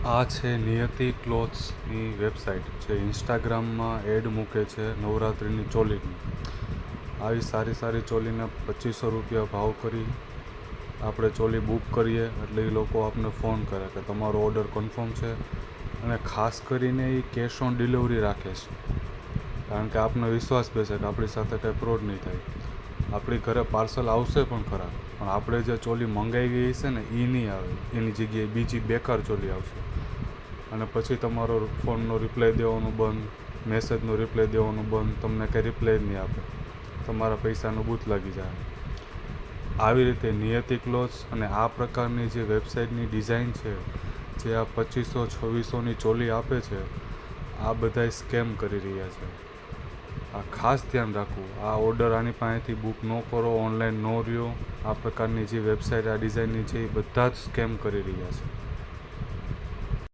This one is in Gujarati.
આ છે નિયતિ ક્લોથ્સની વેબસાઇટ જે ઇન્સ્ટાગ્રામમાં એડ મૂકે છે નવરાત્રિની ચોલીની. આવી સારી સારી ચોલીના 2500 રૂપિયા ભાવ કરી આપણે ચોલી બુક કરીએ એટલે એ લોકો આપણને ફોન કરે કે તમારો ઓર્ડર કન્ફર્મ છે, અને ખાસ કરીને એ કેશ ઓન ડિલિવરી રાખે છે, કારણ કે આપને વિશ્વાસ બેસે કે આપણી સાથે કંઈ ફ્રોડ નહીં થાય. આપણી ઘરે પાર્સલ આવશે પણ ખરા, પણ આપણે જે ચોલી મંગાવી છે ને એ નહીં આવે, એની જગ્યાએ બીજી બેકાર ચોલી આવશે. અને પછી તમારો ફોનનો રિપ્લાય દેવાનું બંધ, મેસેજનો રિપ્લાય દેવાનું બંધ, તમને કંઈ રિપ્લાય જ નહીં આપે, તમારા પૈસાનું બૂથ લાગી જાય. આવી રીતે નિયતિ ક્લોથ્સ અને આ પ્રકારની જે વેબસાઇટની ડિઝાઇન છે, જે આ 2500-2600ની ચોલી આપે છે, આ બધાય સ્કેમ કરી રહ્યા છે. આ ખાસ ધ્યાન રાખવું. આ ઓર્ડર આની પાસેથી બુક ન કરો, ઓનલાઈન ન રહ્યો. આ પ્રકારની જે વેબસાઇટ આ ડિઝાઇનની છે એ બધા જ સ્કેમ કરી રહ્યા છે.